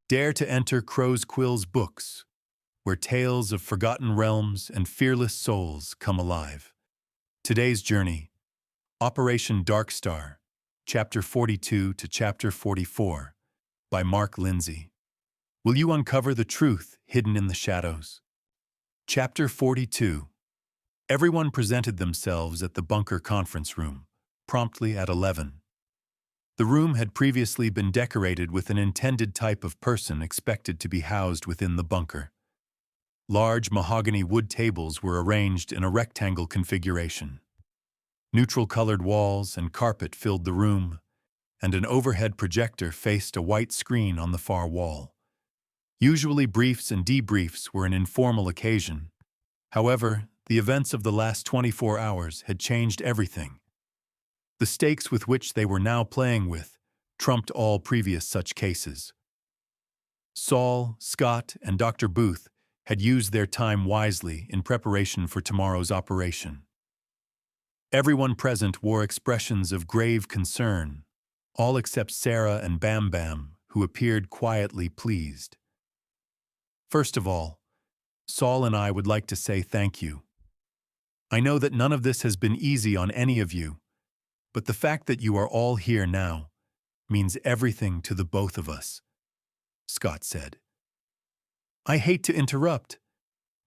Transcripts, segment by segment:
Dare to enter Crow's Quill's books, where tales of forgotten realms and fearless souls come alive. Today's journey, Operation DarkStar, Chapter 42 to Chapter 44, by Mark Lindsay. Will you uncover the truth hidden in the shadows? Chapter 42. Everyone presented themselves at the bunker conference room, promptly at 11. The room had previously been decorated with an intended type of person expected to be housed within the bunker. Large mahogany wood tables were arranged in a rectangle configuration. Neutral-colored walls and carpet filled the room, and an overhead projector faced a white screen on the far wall. Usually briefs and debriefs were an informal occasion. However, the events of the last 24 hours had changed everything. The stakes with which they were now playing with trumped all previous such cases. Saul, Scott, and Dr. Booth had used their time wisely in preparation for tomorrow's operation. Everyone present wore expressions of grave concern, all except Sarah and Bam Bam, who appeared quietly pleased. First of all, Saul and I would like to say thank you. I know that none of this has been easy on any of you, but the fact that you are all here now means everything to the both of us, Scott said. I hate to interrupt,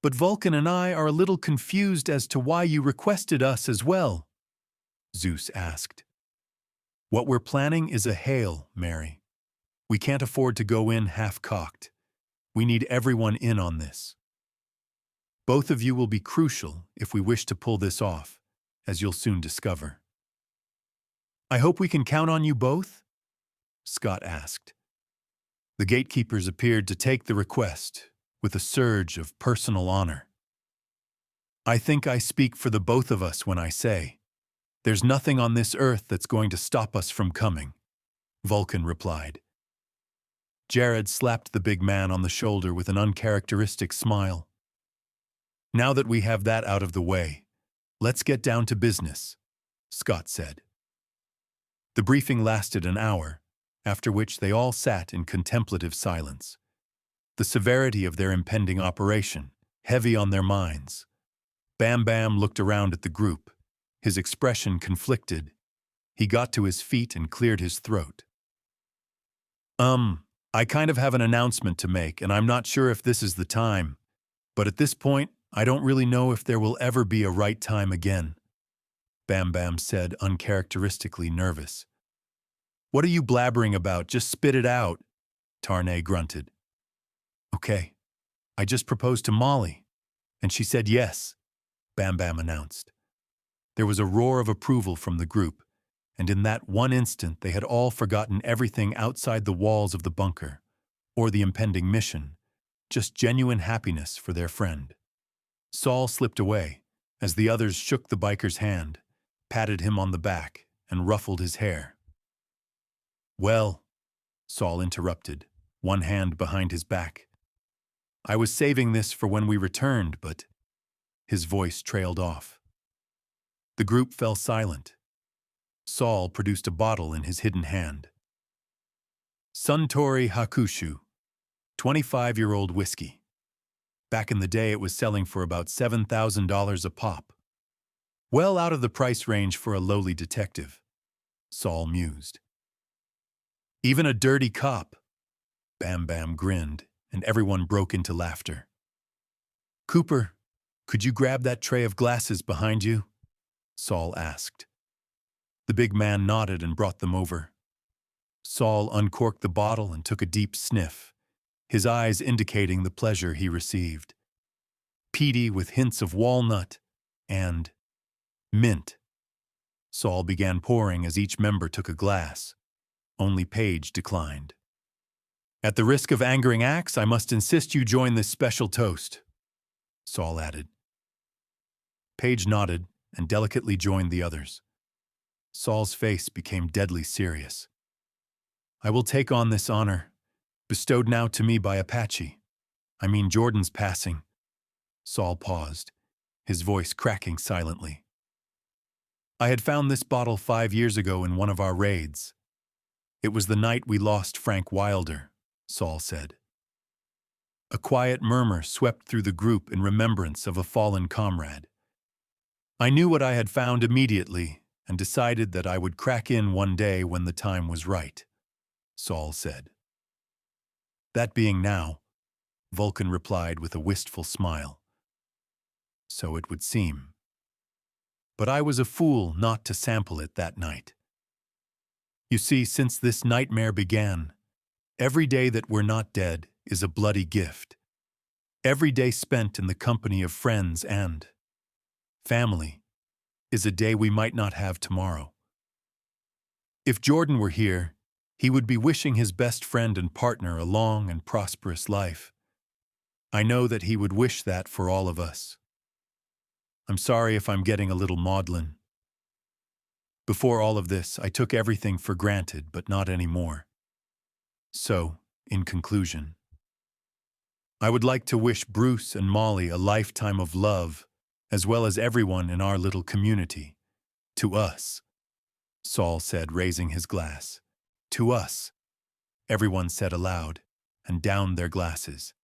but Vulcan and I are a little confused as to why you requested us as well, Zeus asked. What we're planning is a hail, Mary. We can't afford to go in half-cocked. We need everyone in on this. Both of you will be crucial if we wish to pull this off, as you'll soon discover. I hope we can count on you both? Scott asked. The gatekeepers appeared to take the request with a surge of personal honor. I think I speak for the both of us when I say, there's nothing on this earth that's going to stop us from coming, Vulcan replied. Jared slapped the big man on the shoulder with an uncharacteristic smile. Now that we have that out of the way, let's get down to business, Scott said. The briefing lasted an hour, after which they all sat in contemplative silence. The severity of their impending operation, heavy on their minds. Bam Bam looked around at the group, his expression conflicted. He got to his feet and cleared his throat. I kind of have an announcement to make, and I'm not sure if this is the time, but at this point, I don't really know if there will ever be a right time again, Bam Bam said, uncharacteristically nervous. What are you blabbering about? Just spit it out, Tarnay grunted. Okay, I just proposed to Molly, and she said yes, Bam Bam announced. There was a roar of approval from the group, and in that one instant they had all forgotten everything outside the walls of the bunker, or the impending mission, just genuine happiness for their friend. Saul slipped away, as the others shook the biker's hand, patted him on the back, and ruffled his hair. Well, Saul interrupted, one hand behind his back. I was saving this for when we returned, but... His voice trailed off. The group fell silent. Saul produced a bottle in his hidden hand. Suntory Hakushu, 25-year-old whiskey. Back in the day, it was selling for about $7,000 a pop. Well out of the price range for a lowly detective, Saul mused. Even a dirty cop, Bam Bam grinned, and everyone broke into laughter. Cooper, could you grab that tray of glasses behind you? Saul asked. The big man nodded and brought them over. Saul uncorked the bottle and took a deep sniff, his eyes indicating the pleasure he received. Peaty with hints of walnut and mint. Saul began pouring as each member took a glass. Only Paige declined. At the risk of angering Axe, I must insist you join this special toast, Saul added. Paige nodded and delicately joined the others. Saul's face became deadly serious. I will take on this honor, bestowed now to me by Apache. I mean Jordan's passing. Saul paused, his voice cracking silently. I had found this bottle 5 years ago in one of our raids. It was the night we lost Frank Wilder, Saul said. A quiet murmur swept through the group in remembrance of a fallen comrade. I knew what I had found immediately and decided that I would crack in one day when the time was right, Saul said. That being now, Vulcan replied with a wistful smile. So it would seem. But I was a fool not to sample it that night. You see, since this nightmare began, every day that we're not dead is a bloody gift. Every day spent in the company of friends and family is a day we might not have tomorrow. If Jordan were here, he would be wishing his best friend and partner a long and prosperous life. I know that he would wish that for all of us. I'm sorry if I'm getting a little maudlin. Before all of this, I took everything for granted, but not anymore. So, in conclusion, I would like to wish Bruce and Molly a lifetime of love, as well as everyone in our little community. To us, Saul said, raising his glass. To us, everyone said aloud, and downed their glasses.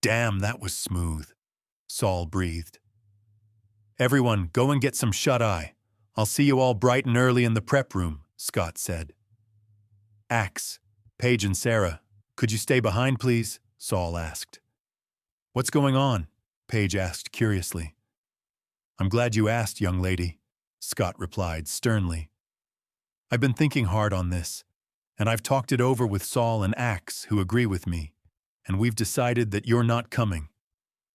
Damn, that was smooth, Saul breathed. Everyone, go and get some shut-eye. I'll see you all bright and early in the prep room, Scott said. Axe, Paige and Sarah, could you stay behind, please? Saul asked. What's going on? Paige asked curiously. I'm glad you asked, young lady, Scott replied sternly. I've been thinking hard on this, and I've talked it over with Saul and Axe, who agree with me, and we've decided that you're not coming,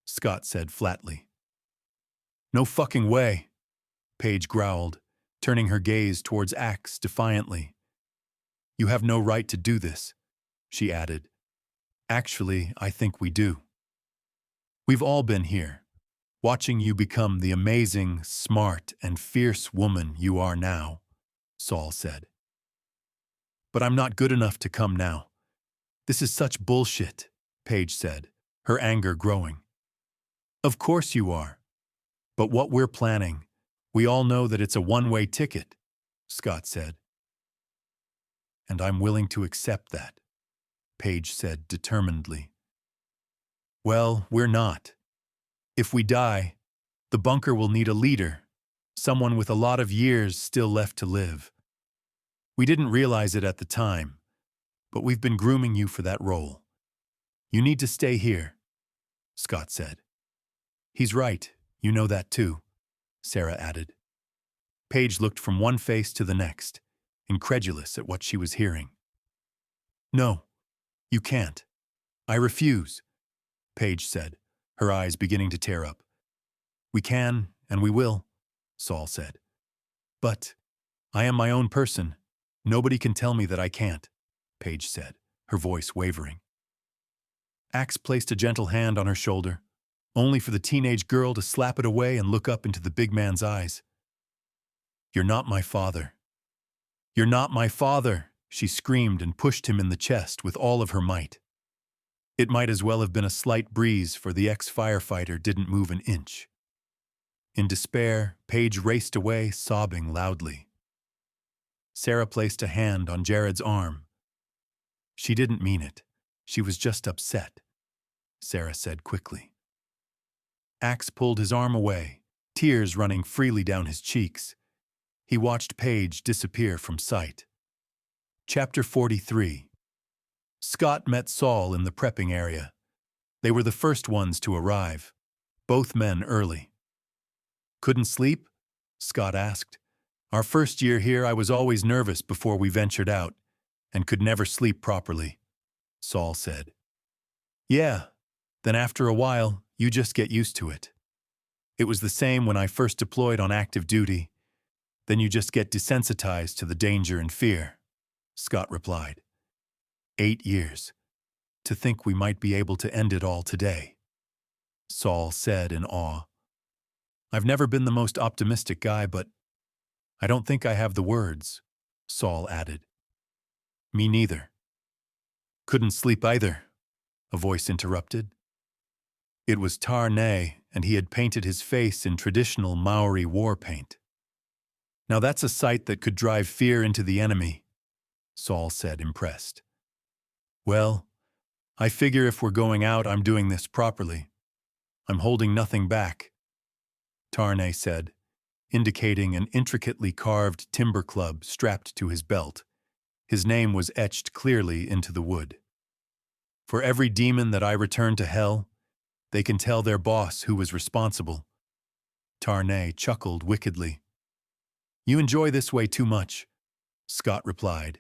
Scott said flatly. No fucking way, Paige growled, turning her gaze towards Axe defiantly. You have no right to do this, she added. Actually, I think we do. We've all been here, watching you become the amazing, smart, and fierce woman you are now, Saul said. But I'm not good enough to come now. This is such bullshit, Paige said, her anger growing. Of course you are. But what we're planning, we all know that it's a one-way ticket, Scott said. And I'm willing to accept that, Paige said determinedly. Well, we're not. If we die, the bunker will need a leader, someone with a lot of years still left to live. We didn't realize it at the time, but we've been grooming you for that role. You need to stay here, Scott said. He's right, you know that too, Sarah added. Paige looked from one face to the next, incredulous at what she was hearing. No, you can't. I refuse, Paige said, her eyes beginning to tear up. We can, and we will, Saul said. But I am my own person. Nobody can tell me that I can't, Paige said, her voice wavering. Axe placed a gentle hand on her shoulder, only for the teenage girl to slap it away and look up into the big man's eyes. You're not my father. You're not my father, she screamed and pushed him in the chest with all of her might. It might as well have been a slight breeze, for the ex-firefighter didn't move an inch. In despair, Paige raced away, sobbing loudly. Sarah placed a hand on Jared's arm. She didn't mean it. She was just upset, Sarah said quickly. Axe pulled his arm away, tears running freely down his cheeks. He watched Paige disappear from sight. Chapter 43. Scott met Saul in the prepping area. They were the first ones to arrive, both men early. Couldn't sleep? Scott asked. Our first year here, I was always nervous before we ventured out, and could never sleep properly, Saul said. Yeah, then after a while, you just get used to it. It was the same when I first deployed on active duty. Then you just get desensitized to the danger and fear, Scott replied. 8 years. To think we might be able to end it all today, Saul said in awe. I've never been the most optimistic guy, but I don't think I have the words, Saul added. Me neither. Couldn't sleep either, a voice interrupted. It was Tarnay, and he had painted his face in traditional Maori war paint. Now that's a sight that could drive fear into the enemy, Saul said, impressed. Well, I figure if we're going out, I'm doing this properly. I'm holding nothing back, Tarnay said, indicating an intricately carved timber club strapped to his belt. His name was etched clearly into the wood. For every demon that I return to hell, they can tell their boss who was responsible. Tarnay chuckled wickedly. You enjoy this way too much, Scott replied,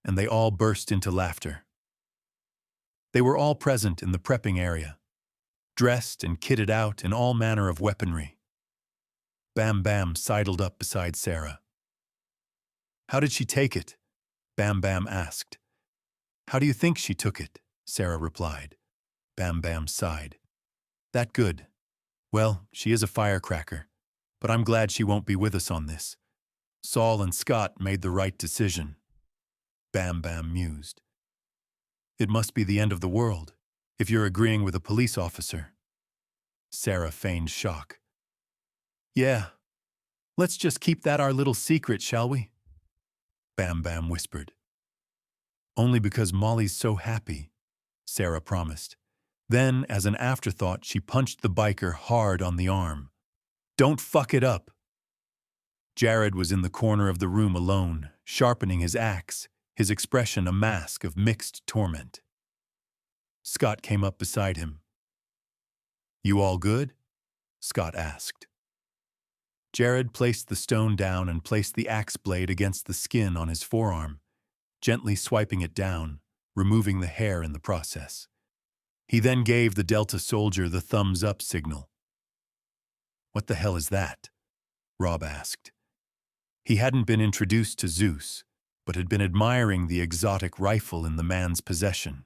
and they all burst into laughter. They were all present in the prepping area, dressed and kitted out in all manner of weaponry. Bam Bam sidled up beside Sarah. How did she take it? Bam Bam asked. How do you think she took it? Sarah replied. Bam Bam sighed. That good. Well, she is a firecracker, but I'm glad she won't be with us on this. Saul and Scott made the right decision. Bam Bam mused. It must be the end of the world, if you're agreeing with a police officer. Sarah feigned shock. Yeah, let's just keep that our little secret, shall we? Bam Bam whispered. Only because Molly's so happy, Sarah promised. Then, as an afterthought, she punched the biker hard on the arm. Don't fuck it up! Jared was in the corner of the room alone, sharpening his axe, his expression a mask of mixed torment. Scott came up beside him. You all good? Scott asked. Jared placed the stone down and placed the axe blade against the skin on his forearm, gently swiping it down, removing the hair in the process. He then gave the Delta soldier the thumbs-up signal. What the hell is that? Rob asked. He hadn't been introduced to Zeus, but had been admiring the exotic rifle in the man's possession.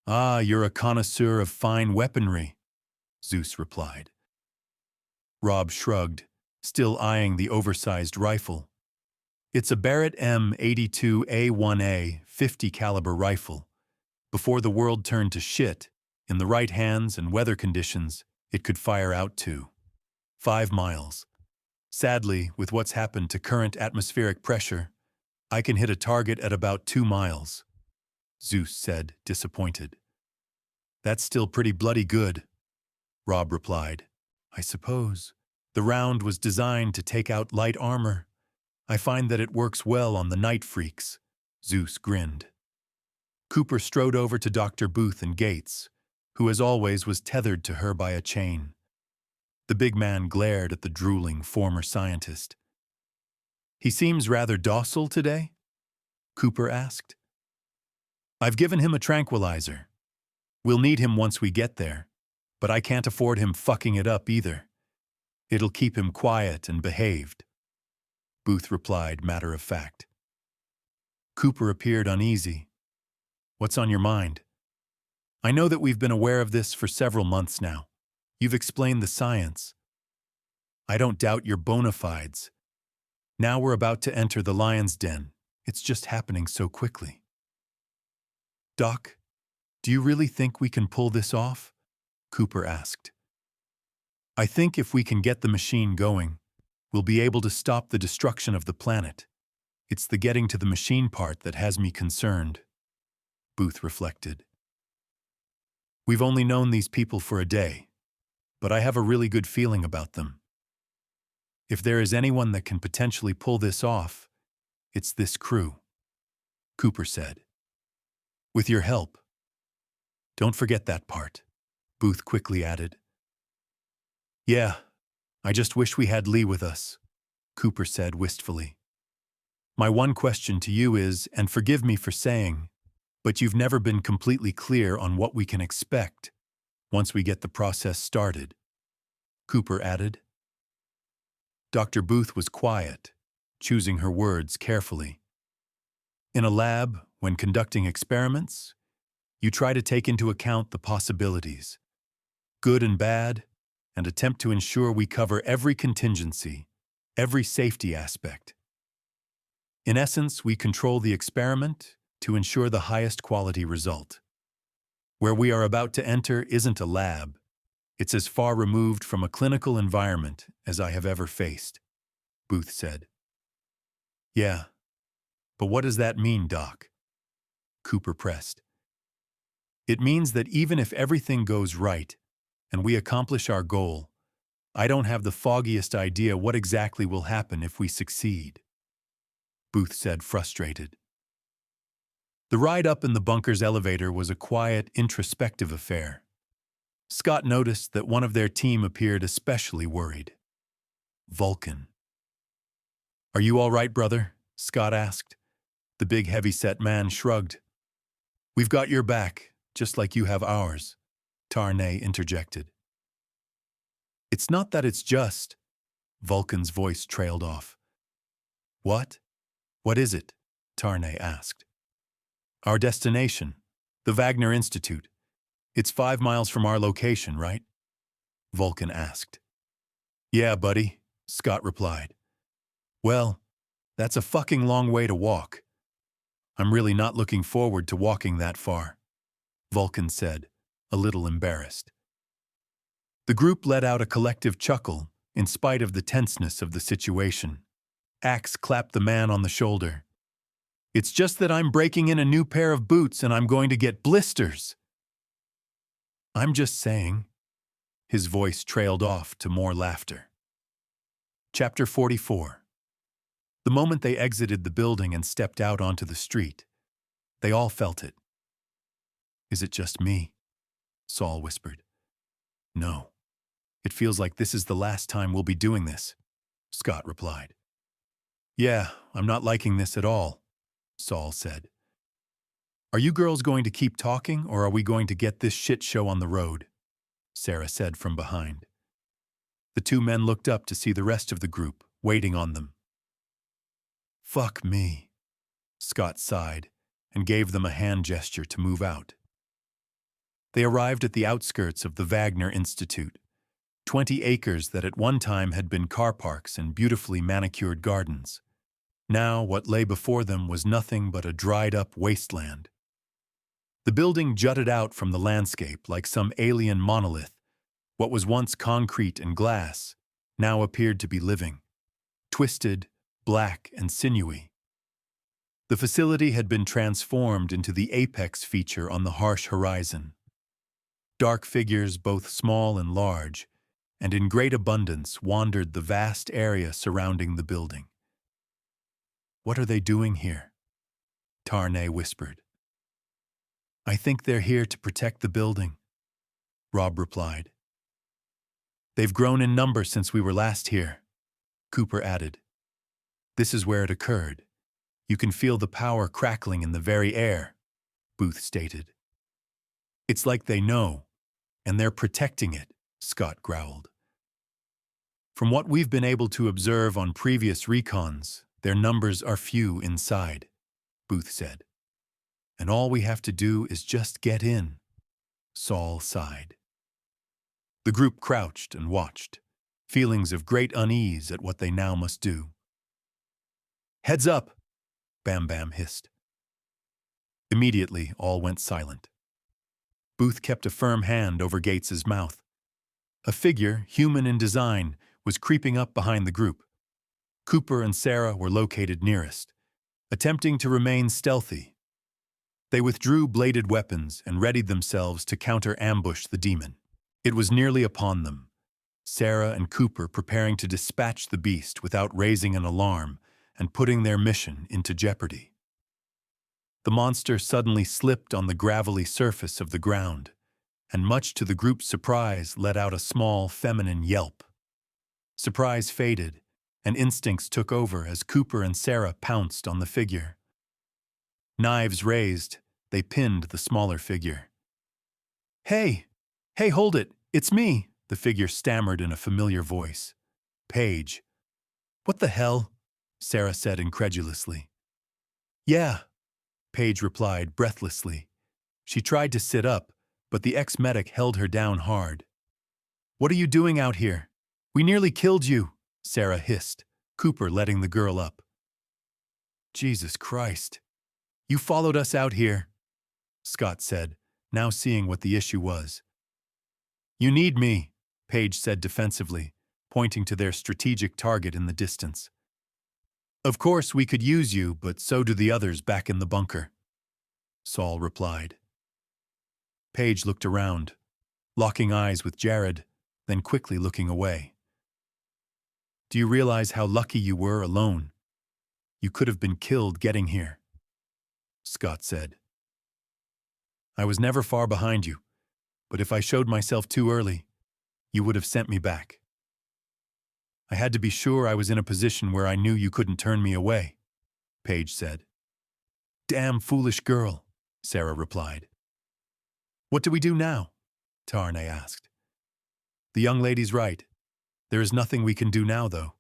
Ah, you're a connoisseur of fine weaponry, Zeus replied. Rob shrugged, still eyeing the oversized rifle. It's a Barrett M82A1A 50 caliber rifle. Before the world turned to shit, in the right hands and weather conditions, it could fire out to 5 miles. Sadly, with what's happened to current atmospheric pressure, I can hit a target at about 2 miles, Zeus said, disappointed. That's still pretty bloody good, Rob replied. I suppose. The round was designed to take out light armor. I find that it works well on the night freaks, Zeus grinned. Cooper strode over to Dr. Booth and Gates, who as always was tethered to her by a chain. The big man glared at the drooling former scientist. He seems rather docile today? Cooper asked. I've given him a tranquilizer. We'll need him once we get there, but I can't afford him fucking it up either. It'll keep him quiet and behaved, Booth replied matter of fact. Cooper appeared uneasy. What's on your mind? I know that we've been aware of this for several months now. You've explained the science. I don't doubt your bona fides. Now we're about to enter the lion's den. It's just happening so quickly. Doc, do you really think we can pull this off? Cooper asked. I think if we can get the machine going, we'll be able to stop the destruction of the planet. It's the getting to the machine part that has me concerned, Booth reflected. We've only known these people for a day, but I have a really good feeling about them. If there is anyone that can potentially pull this off, it's this crew, Cooper said. With your help. Don't forget that part, Booth quickly added. Yeah, I just wish we had Lee with us, Cooper said wistfully. My one question to you is, and forgive me for saying, but you've never been completely clear on what we can expect once we get the process started, Cooper added. Dr. Booth was quiet, choosing her words carefully. In a lab, when conducting experiments, you try to take into account the possibilities, good and bad, and attempt to ensure we cover every contingency, every safety aspect. In essence, we control the experiment to ensure the highest quality result. Where we are about to enter isn't a lab. It's as far removed from a clinical environment as I have ever faced, Booth said. Yeah, but what does that mean, Doc? Cooper pressed. It means that even if everything goes right and we accomplish our goal, I don't have the foggiest idea what exactly will happen if we succeed," Booth said, frustrated. The ride up in the bunker's elevator was a quiet, introspective affair. Scott noticed that one of their team appeared especially worried. Vulcan. "Are you all right, brother?" Scott asked. The big, heavy-set man shrugged. "We've got your back, just like you have ours," Tarnay interjected. "It's not that it's just," Vulcan's voice trailed off. "What? What is it?" Tarnay asked. "Our destination, the Wagner Institute. It's 5 miles from our location, right?" Vulcan asked. "Yeah, buddy," Scott replied. "Well, that's a fucking long way to walk. I'm really not looking forward to walking that far," Vulcan said, a little embarrassed. The group let out a collective chuckle in spite of the tenseness of the situation. Axe clapped the man on the shoulder. "It's just that I'm breaking in a new pair of boots and I'm going to get blisters." "I'm just saying." His voice trailed off to more laughter. Chapter 44. The moment they exited the building and stepped out onto the street, they all felt it. "Is it just me?" Saul whispered. "No. It feels like this is the last time we'll be doing this," Scott replied. "Yeah, I'm not liking this at all," Saul said. "Are you girls going to keep talking, or are we going to get this shit show on the road?" Sarah said from behind. The two men looked up to see the rest of the group waiting on them. "Fuck me," Scott sighed and gave them a hand gesture to move out. They arrived at the outskirts of the Wagner Institute, 20 acres that at one time had been car parks and beautifully manicured gardens. Now what lay before them was nothing but a dried-up wasteland. The building jutted out from the landscape like some alien monolith. What was once concrete and glass now appeared to be living, twisted, black, and sinewy. The facility had been transformed into the apex feature on the harsh horizon. Dark figures, both small and large, and in great abundance, wandered the vast area surrounding the building. "What are they doing here?" Tarnay whispered. "I think they're here to protect the building," Rob replied. "They've grown in number since we were last here," Cooper added. "This is where it occurred. You can feel the power crackling in the very air," Booth stated. "It's like they know, and they're protecting it," Scott growled. "From what we've been able to observe on previous recons, their numbers are few inside," Booth said. "And all we have to do is just get in," Saul sighed. The group crouched and watched, feelings of great unease at what they now must do. "Heads up!" Bam Bam hissed. Immediately, all went silent. Booth kept a firm hand over Gates's mouth. A figure, human in design, was creeping up behind the group. Cooper and Sarah were located nearest, attempting to remain stealthy. They withdrew bladed weapons and readied themselves to counter-ambush the demon. It was nearly upon them, Sarah and Cooper preparing to dispatch the beast without raising an alarm and putting their mission into jeopardy. The monster suddenly slipped on the gravelly surface of the ground, and much to the group's surprise let out a small feminine yelp. Surprise faded, and instincts took over as Cooper and Sarah pounced on the figure. Knives raised, they pinned the smaller figure. Hey, hold it, it's me," the figure stammered in a familiar voice. "Paige." "What the hell?" Sarah said incredulously. "Yeah," Paige replied breathlessly. She tried to sit up, but the ex-medic held her down hard. "What are you doing out here? We nearly killed you," Sarah hissed, Cooper letting the girl up. "Jesus Christ. You followed us out here," Scott said, now seeing what the issue was. "You need me," Paige said defensively, pointing to their strategic target in the distance. "Of course we could use you, but so do the others back in the bunker," Saul replied. Paige looked around, locking eyes with Jared, then quickly looking away. Do you realize how lucky you were alone? You could have been killed getting here, Scott said. I was never far behind you, but if I showed myself too early, you would have sent me back. I had to be sure I was in a position where I knew you couldn't turn me away, Paige said. Damn foolish girl, Sarah replied. What do we do now? Tarnay asked. The young lady's right. There is nothing we can do now, though.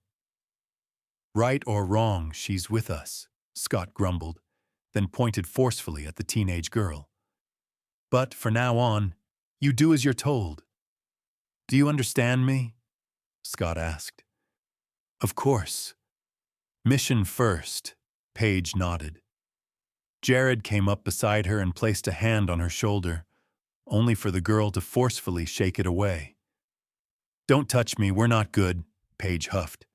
Right or wrong, she's with us, Scott grumbled, then pointed forcefully at the teenage girl. But for now on, you do as you're told. Do you understand me? Scott asked. Of course. Mission first, Paige nodded. Jared came up beside her and placed a hand on her shoulder, only for the girl to forcefully shake it away. Don't touch me, we're not good, Paige huffed.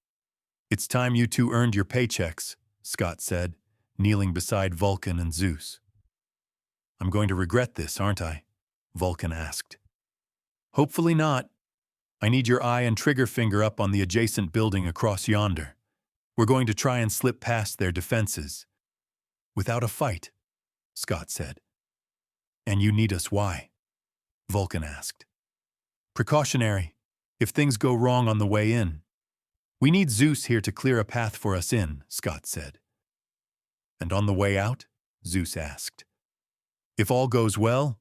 It's time you two earned your paychecks, Scott said, kneeling beside Vulcan and Zeus. I'm going to regret this, aren't I? Vulcan asked. Hopefully not. I need your eye and trigger finger up on the adjacent building across yonder. We're going to try and slip past their defenses. Without a fight, Scott said. And you need us why? Vulcan asked. Precautionary, if things go wrong on the way in. We need Zeus here to clear a path for us in, Scott said. And on the way out? Zeus asked. If all goes well,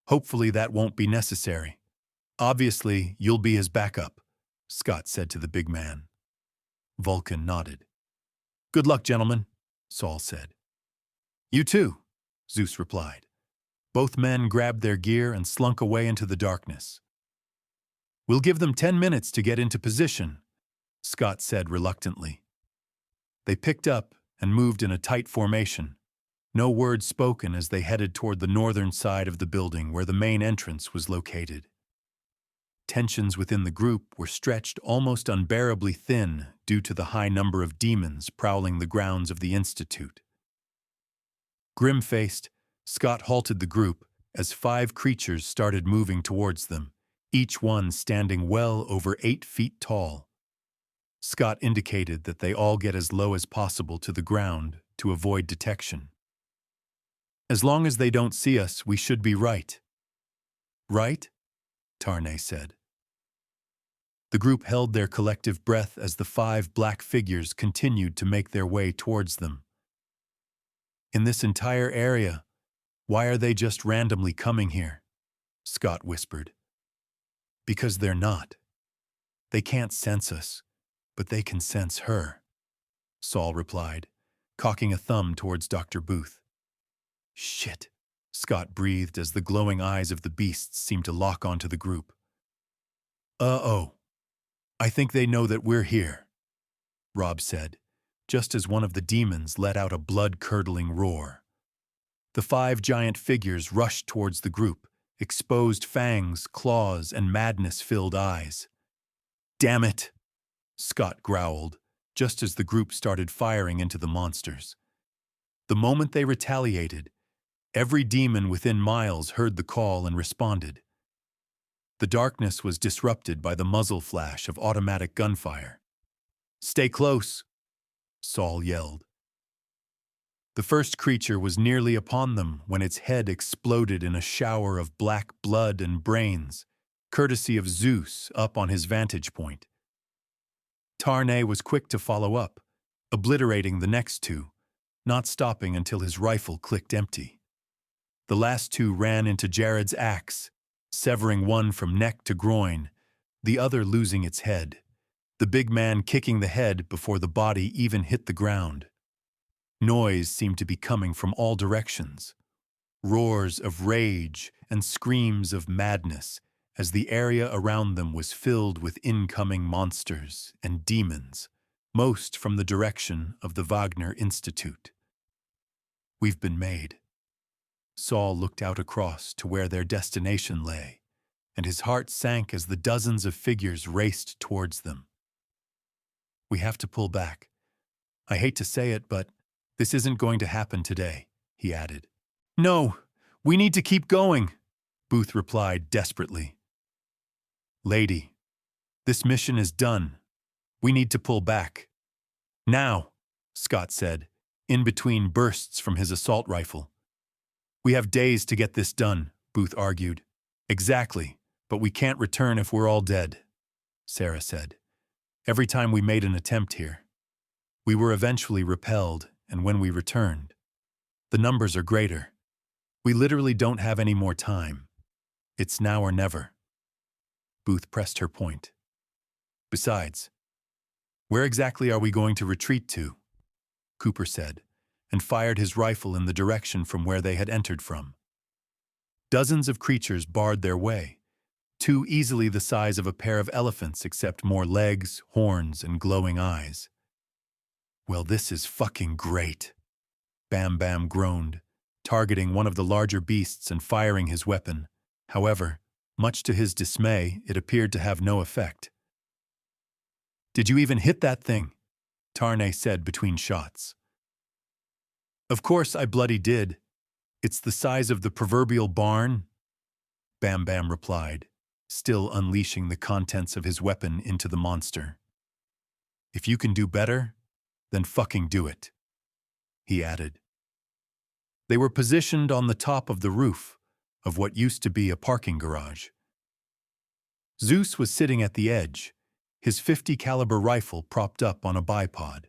hopefully that won't be necessary. Obviously, you'll be his backup, Scott said to the big man. Vulcan nodded. Good luck, gentlemen, Saul said. You too, Zeus replied. Both men grabbed their gear and slunk away into the darkness. We'll give them 10 minutes to get into position, Scott said reluctantly. They picked up and moved in a tight formation, no words spoken as they headed toward the northern side of the building where the main entrance was located. Tensions within the group were stretched almost unbearably thin due to the high number of demons prowling the grounds of the Institute. Grim-faced, Scott halted the group as 5 creatures started moving towards them, each one standing well over 8 feet tall. Scott indicated that they all get as low as possible to the ground to avoid detection. As long as they don't see us, we should be right. Right? Tarnay said. The group held their collective breath as the 5 black figures continued to make their way towards them. In this entire area, why are they just randomly coming here? Scott whispered. Because they're not. They can't sense us, but they can sense her, Saul replied, cocking a thumb towards Dr. Booth. Shit, Scott breathed as the glowing eyes of the beasts seemed to lock onto the group. Uh-oh. I think they know that we're here, Rob said, just as one of the demons let out a blood-curdling roar. The 5 giant figures rushed towards the group, exposed fangs, claws, and madness-filled eyes. Damn it, Scott growled, just as the group started firing into the monsters. The moment they retaliated, every demon within miles heard the call and responded. The darkness was disrupted by the muzzle flash of automatic gunfire. Stay close, Saul yelled. The first creature was nearly upon them when its head exploded in a shower of black blood and brains, courtesy of Zeus up on his vantage point. Tarnay was quick to follow up, obliterating the next 2, not stopping until his rifle clicked empty. The last 2 ran into Jared's axe, severing one from neck to groin, the other losing its head, the big man kicking the head before the body even hit the ground. Noise seemed to be coming from all directions, roars of rage and screams of madness as the area around them was filled with incoming monsters and demons, most from the direction of the Wagner Institute. We've been made. Saul looked out across to where their destination lay, and his heart sank as the dozens of figures raced towards them. We have to pull back. I hate to say it, but this isn't going to happen today, he added. No, we need to keep going, Booth replied desperately. Lady, this mission is done. We need to pull back. Now, Scott said, in between bursts from his assault rifle. We have days to get this done, Booth argued. Exactly, but we can't return if we're all dead, Sarah said. Every time we made an attempt here, we were eventually repelled, and when we returned, the numbers are greater. We literally don't have any more time. It's now or never. Booth pressed her point. Besides, where exactly are we going to retreat to? Cooper said, and fired his rifle in the direction from where they had entered from. Dozens of creatures barred their way, too easily the size of a pair of elephants except more legs, horns, and glowing eyes. Well, this is fucking great, Bam Bam groaned, targeting one of the larger beasts and firing his weapon. However, much to his dismay, it appeared to have no effect. Did you even hit that thing? Tarnay said between shots. Of course I bloody did. It's the size of the proverbial barn, Bam Bam replied, still unleashing the contents of his weapon into the monster. If you can do better, then fucking do it, he added. They were positioned on the top of the roof of what used to be a parking garage. Zeus was sitting at the edge, his .50 caliber rifle propped up on a bipod.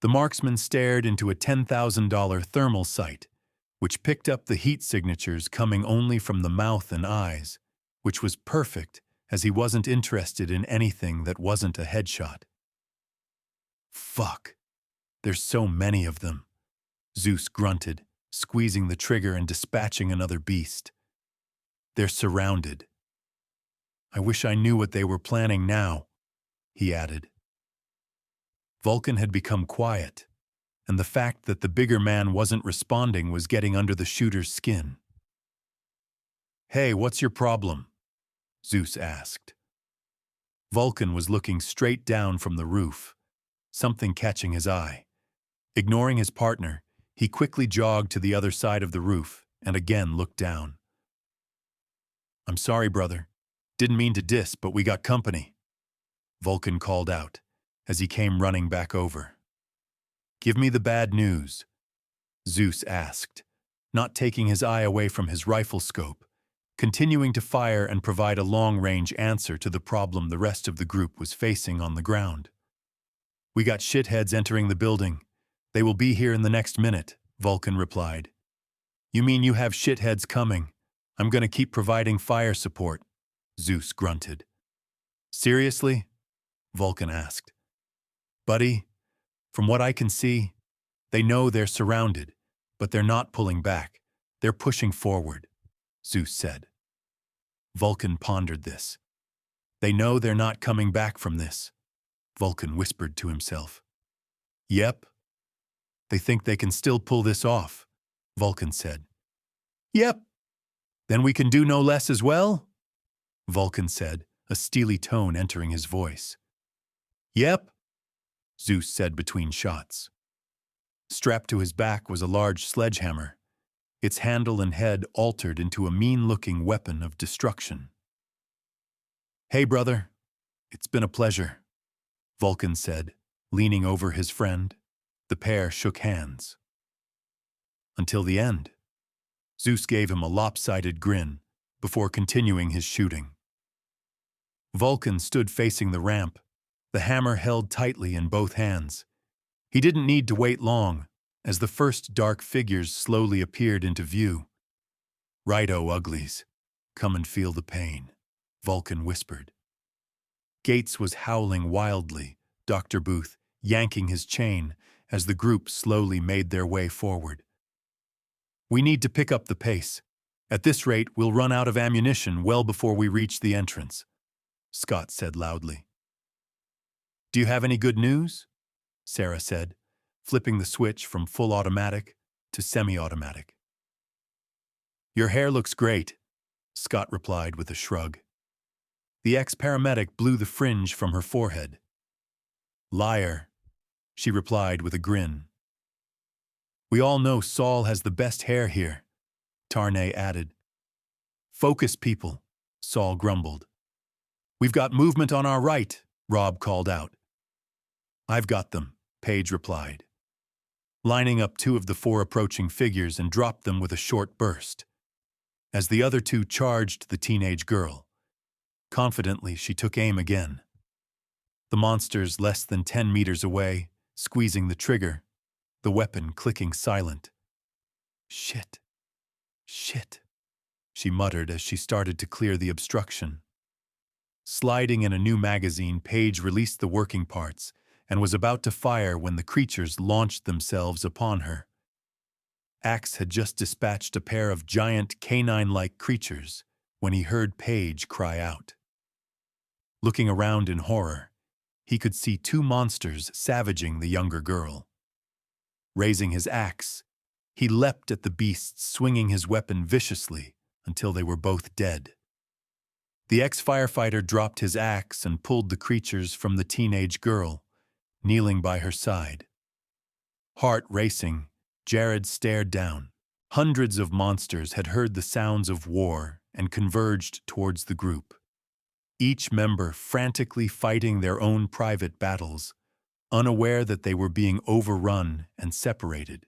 The marksman stared into a $10,000 thermal sight, which picked up the heat signatures coming only from the mouth and eyes, which was perfect as he wasn't interested in anything that wasn't a headshot. Fuck, there's so many of them, Zeus grunted, squeezing the trigger and dispatching another beast. They're surrounded. I wish I knew what they were planning now, he added. Vulcan had become quiet, and the fact that the bigger man wasn't responding was getting under the shooter's skin. Hey, what's your problem? Zeus asked. Vulcan was looking straight down from the roof, something catching his eye. Ignoring his partner, he quickly jogged to the other side of the roof and again looked down. I'm sorry, brother. Didn't mean to diss, but we got company, Vulcan called out as he came running back over. Give me the bad news, Zeus asked, not taking his eye away from his rifle scope, continuing to fire and provide a long-range answer to the problem the rest of the group was facing on the ground. We got shitheads entering the building. They will be here in the next minute, Vulcan replied. You mean you have shitheads coming? I'm gonna keep providing fire support, Zeus grunted. Seriously? Vulcan asked. Buddy, from what I can see, they know they're surrounded, but they're not pulling back. They're pushing forward, Zeus said. Vulcan pondered this. They know they're not coming back from this, Vulcan whispered to himself. Yep. They think they can still pull this off, Vulcan said. Yep. Then we can do no less as well, Vulcan said, a steely tone entering his voice. Yep, Zeus said between shots. Strapped to his back was a large sledgehammer, its handle and head altered into a mean-looking weapon of destruction. Hey, brother. It's been a pleasure, Vulcan said, leaning over his friend. The pair shook hands. Until the end. Zeus gave him a lopsided grin before continuing his shooting. Vulcan stood facing the ramp, the hammer held tightly in both hands. He didn't need to wait long, as the first dark figures slowly appeared into view. Righto, uglies. Come and feel the pain, Vulcan whispered. Gates was howling wildly, Dr. Booth yanking his chain as the group slowly made their way forward. We need to pick up the pace. At this rate, we'll run out of ammunition well before we reach the entrance, Scott said loudly. Do you have any good news? Sarah said, flipping the switch from full automatic to semi-automatic. Your hair looks great, Scott replied with a shrug. The ex-paramedic blew the fringe from her forehead. Liar, she replied with a grin. We all know Saul has the best hair here, Tarnay added. Focus, people, Saul grumbled. We've got movement on our right, Rob called out. I've got them, Paige replied, lining up two of the four approaching figures and dropped them with a short burst. As the other two charged the teenage girl, confidently she took aim again. The monsters less than 10 meters away, squeezing the trigger, the weapon clicking silent. Shit, she muttered as she started to clear the obstruction. Sliding in a new magazine, Paige released the working parts and was about to fire when the creatures launched themselves upon her. Axe had just dispatched a pair of giant canine-like creatures when he heard Paige cry out. Looking around in horror, he could see two monsters savaging the younger girl. Raising his axe, he leapt at the beasts, swinging his weapon viciously until they were both dead. The ex-firefighter dropped his axe and pulled the creatures from the teenage girl, kneeling by her side. Heart racing, Jared stared down. Hundreds of monsters had heard the sounds of war and converged towards the group, each member frantically fighting their own private battles, unaware that they were being overrun and separated.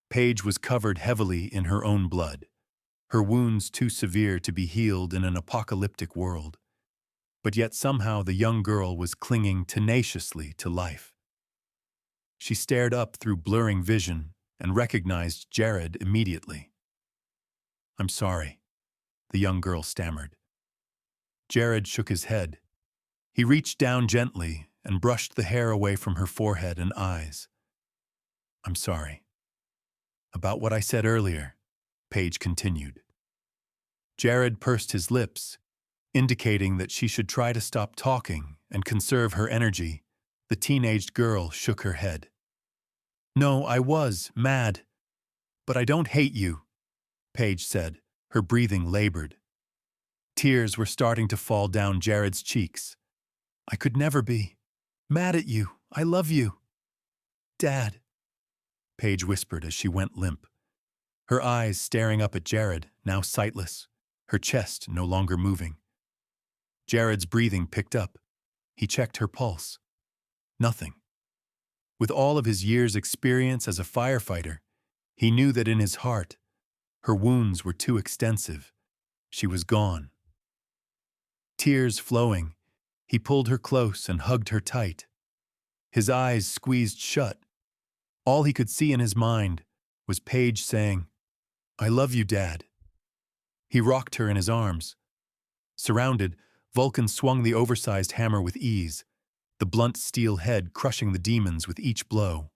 Paige was covered heavily in her own blood, her wounds too severe to be healed in an apocalyptic world. But yet somehow the young girl was clinging tenaciously to life. She stared up through blurring vision and recognized Jared immediately. "I'm sorry," the young girl stammered. Jared shook his head. He reached down gently and brushed the hair away from her forehead and eyes. "I'm sorry. About what I said earlier," Paige continued. Jared pursed his lips, indicating that she should try to stop talking and conserve her energy. The teenaged girl shook her head. "No, I was mad. But I don't hate you," Paige said, her breathing labored. Tears were starting to fall down Jared's cheeks. "I could never be. Mad at you. I love you. Dad," Paige whispered as she went limp. Her eyes staring up at Jared, now sightless, her chest no longer moving. Jared's breathing picked up. He checked her pulse. Nothing. With all of his years' experience as a firefighter, he knew that in his heart, her wounds were too extensive. She was gone. Tears flowing, he pulled her close and hugged her tight. His eyes squeezed shut. All he could see in his mind was Paige saying, "I love you, Dad." He rocked her in his arms. Surrounded, Vulcan swung the oversized hammer with ease, the blunt steel head crushing the demons with each blow.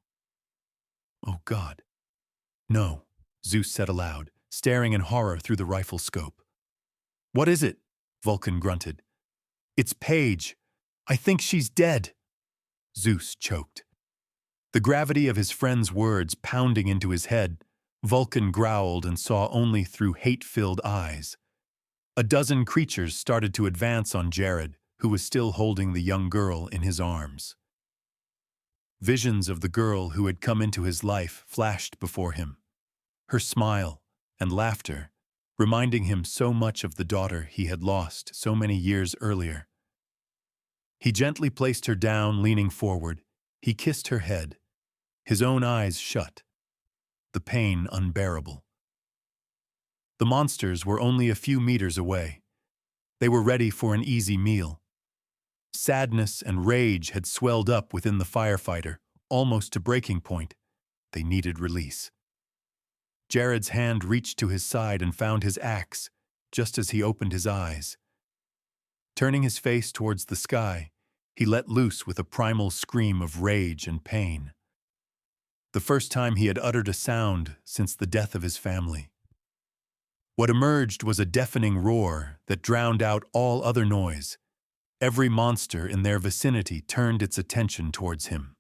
"Oh God." "No," Zeus said aloud, staring in horror through the rifle scope. "What is it?" Vulcan grunted. "It's Paige. I think she's dead." Zeus choked. The gravity of his friend's words pounding into his head, Vulcan growled and saw only through hate-filled eyes. A dozen creatures started to advance on Jared, who was still holding the young girl in his arms. Visions of the girl who had come into his life flashed before him, her smile and laughter reminding him so much of the daughter he had lost so many years earlier. He gently placed her down, leaning forward. He kissed her head, his own eyes shut, the pain unbearable. The monsters were only a few meters away. They were ready for an easy meal. Sadness and rage had swelled up within the firefighter, almost to breaking point. They needed release. Jared's hand reached to his side and found his axe, just as he opened his eyes. Turning his face towards the sky, he let loose with a primal scream of rage and pain. The first time he had uttered a sound since the death of his family. What emerged was a deafening roar that drowned out all other noise. Every monster in their vicinity turned its attention towards him.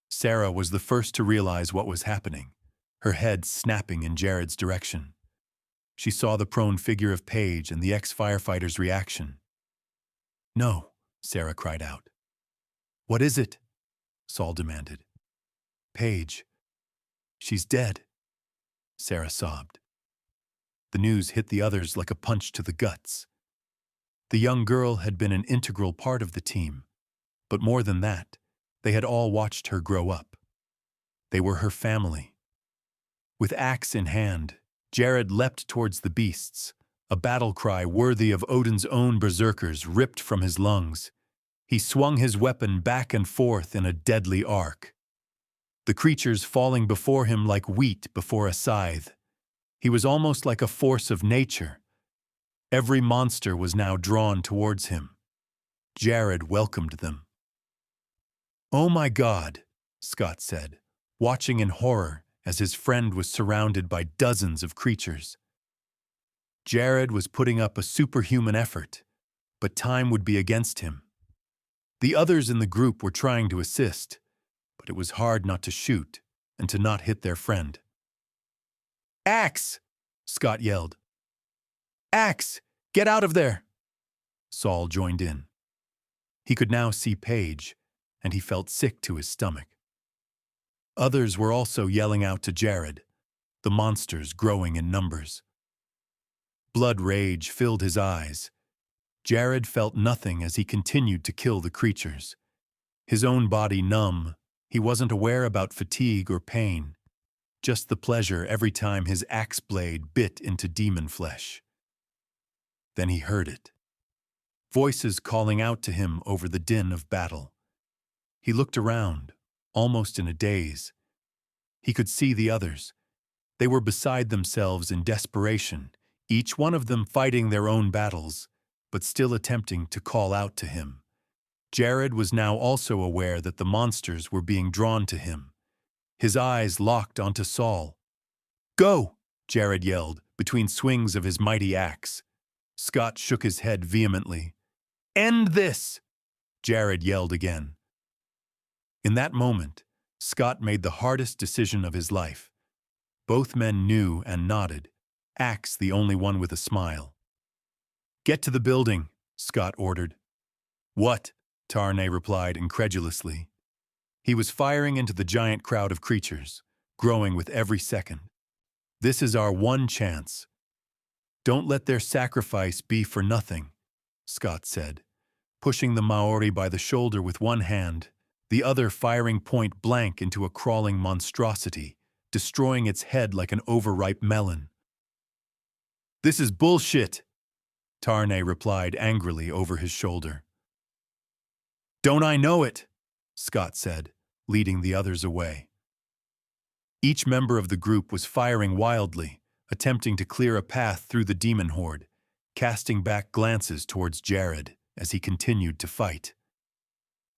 Sarah was the first to realize what was happening, her head snapping in Jared's direction. She saw the prone figure of Paige and the ex-firefighter's reaction. "No," Sarah cried out. "What is it?" Saul demanded. "Paige. She's dead," Sarah sobbed. The news hit the others like a punch to the guts. The young girl had been an integral part of the team, but more than that, they had all watched her grow up. They were her family. With axe in hand, Jared leapt towards the beasts, a battle cry worthy of Odin's own berserkers ripped from his lungs. He swung his weapon back and forth in a deadly arc, the creatures falling before him like wheat before a scythe. He was almost like a force of nature. Every monster was now drawn towards him. Jared welcomed them. "Oh my God," Scott said, watching in horror as his friend was surrounded by dozens of creatures. Jared was putting up a superhuman effort, but time would be against him. The others in the group were trying to assist, but it was hard not to shoot and to not hit their friend. "Axe!" Scott yelled. "Axe! Get out of there!" Saul joined in. He could now see Paige, and he felt sick to his stomach. Others were also yelling out to Jared, the monsters growing in numbers. Blood rage filled his eyes. Jared felt nothing as he continued to kill the creatures. His own body numb, he wasn't aware about fatigue or pain, just the pleasure every time his axe blade bit into demon flesh. Then he heard it. Voices calling out to him over the din of battle. He looked around, almost in a daze. He could see the others. They were beside themselves in desperation, each one of them fighting their own battles, but still attempting to call out to him. Jared was now also aware that the monsters were being drawn to him. His eyes locked onto Saul. "Go!" Jared yelled, between swings of his mighty axe. Scott shook his head vehemently. "End this!" Jared yelled again. In that moment, Scott made the hardest decision of his life. Both men knew and nodded, Axe the only one with a smile. "Get to the building," Scott ordered. "What?" Tarnay replied incredulously. He was firing into the giant crowd of creatures, growing with every second. "This is our one chance." "Don't let their sacrifice be for nothing," Scott said, pushing the Maori by the shoulder with one hand, the other firing point blank into a crawling monstrosity, destroying its head like an overripe melon. "This is bullshit," Tarnay replied angrily over his shoulder. "Don't I know it?" Scott said, leading the others away. Each member of the group was firing wildly, attempting to clear a path through the demon horde, casting back glances towards Jared as he continued to fight.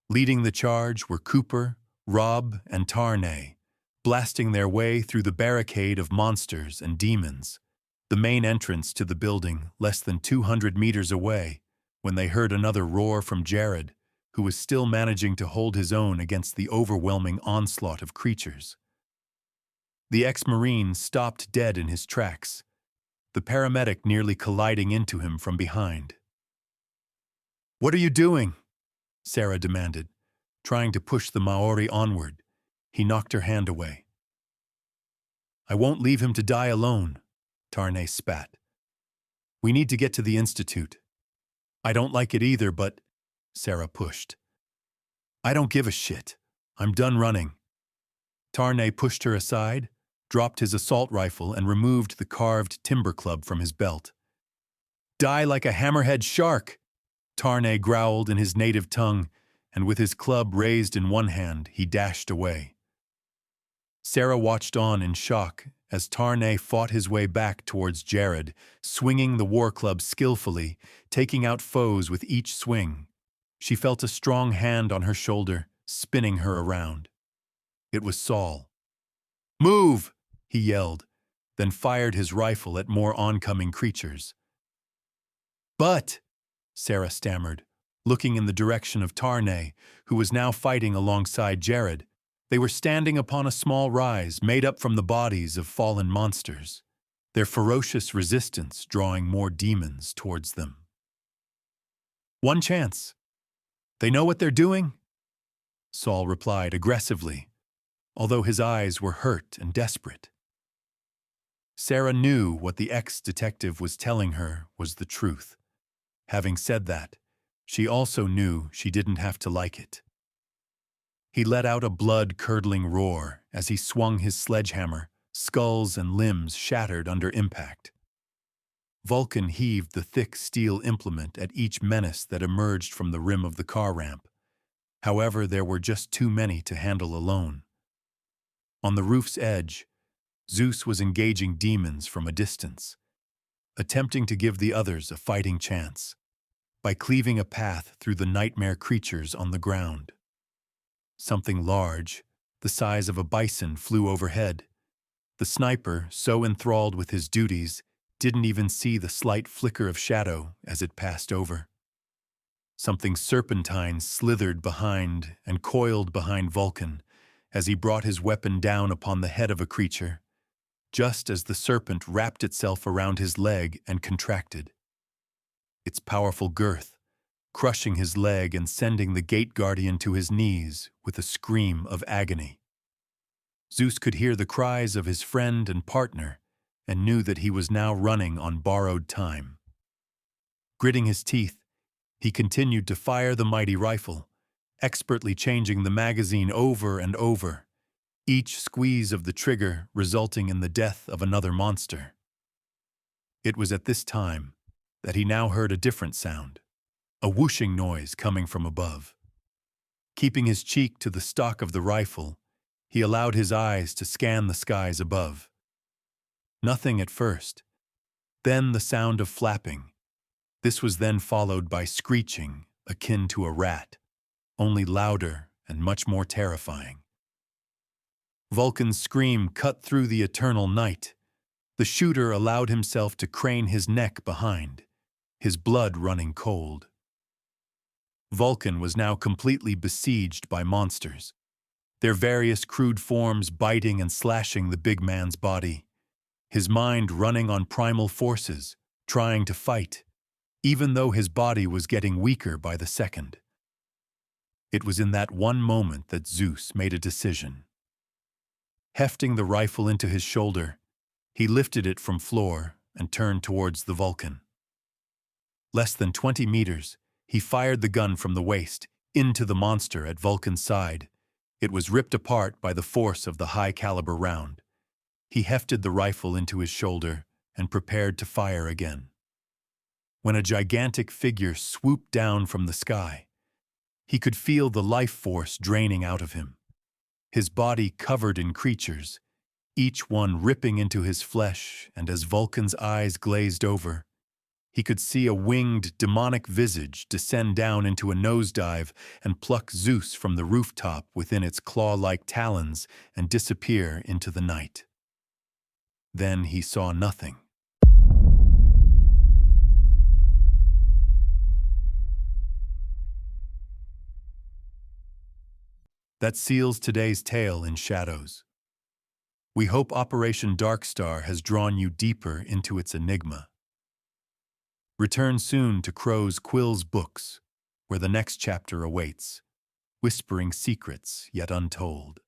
Leading the charge were Cooper, Rob, and Tarnay, blasting their way through the barricade of monsters and demons, the main entrance to the building less than 200 meters away, when they heard another roar from Jared, who was still managing to hold his own against the overwhelming onslaught of creatures. The ex-Marine stopped dead in his tracks, the paramedic nearly colliding into him from behind. "What are you doing?" Sarah demanded, trying to push the Maori onward. He knocked her hand away. "I won't leave him to die alone," Tarnay spat. "We need to get to the Institute." "I don't like it either, but—" Sarah pushed. "I don't give a shit. I'm done running." Tarnay pushed her aside, dropped his assault rifle, and removed the carved timber club from his belt. "Die like a hammerhead shark!" Tarnay growled in his native tongue, and with his club raised in one hand, he dashed away. Sarah watched on in shock as Tarnay fought his way back towards Jared, swinging the war club skillfully, taking out foes with each swing. She felt a strong hand on her shoulder, spinning her around. It was Saul. "Move!" he yelled, then fired his rifle at more oncoming creatures. "But," Sarah stammered, looking in the direction of Tarnay, who was now fighting alongside Jared. They were standing upon a small rise made up from the bodies of fallen monsters, their ferocious resistance drawing more demons towards them. "One chance. They know what they're doing?" Saul replied aggressively, although his eyes were hurt and desperate. Sarah knew what the ex-detective was telling her was the truth. Having said that, she also knew she didn't have to like it. He let out a blood-curdling roar as he swung his sledgehammer, skulls and limbs shattered under impact. Vulcan heaved the thick steel implement at each menace that emerged from the rim of the car ramp. However, there were just too many to handle alone. On the roof's edge, Zeus was engaging demons from a distance, attempting to give the others a fighting chance by cleaving a path through the nightmare creatures on the ground. Something large, the size of a bison, flew overhead. The sniper, so enthralled with his duties, didn't even see the slight flicker of shadow as it passed over. Something serpentine slithered behind and coiled behind Vulcan as he brought his weapon down upon the head of a creature, just as the serpent wrapped itself around his leg and contracted. Its powerful girth, crushing his leg and sending the gate guardian to his knees with a scream of agony. Zeus could hear the cries of his friend and partner and knew that he was now running on borrowed time. Gritting his teeth, he continued to fire the mighty rifle, expertly changing the magazine over and over, each squeeze of the trigger resulting in the death of another monster. It was at this time that he now heard a different sound, a whooshing noise coming from above. Keeping his cheek to the stock of the rifle, he allowed his eyes to scan the skies above. Nothing at first, then the sound of flapping. This was then followed by screeching, akin to a rat, only louder and much more terrifying. Vulcan's scream cut through the eternal night. The shooter allowed himself to crane his neck behind, his blood running cold. Vulcan was now completely besieged by monsters, their various crude forms biting and slashing the big man's body, his mind running on primal forces, trying to fight, even though his body was getting weaker by the second. It was in that one moment that Zeus made a decision. Hefting the rifle into his shoulder, he lifted it from floor and turned towards the Vulcan. Less than 20 meters, he fired the gun from the waist into the monster at Vulcan's side. It was ripped apart by the force of the high-caliber round. He hefted the rifle into his shoulder and prepared to fire again. When a gigantic figure swooped down from the sky, he could feel the life force draining out of him. His body covered in creatures, each one ripping into his flesh, and as Vulcan's eyes glazed over, he could see a winged, demonic visage descend down into a nosedive and pluck Zeus from the rooftop within its claw-like talons and disappear into the night. Then he saw nothing. That seals today's tale in shadows. We hope Operation DarkStar has drawn you deeper into its enigma. Return soon to Crow's Quill's books, where the next chapter awaits, whispering secrets yet untold.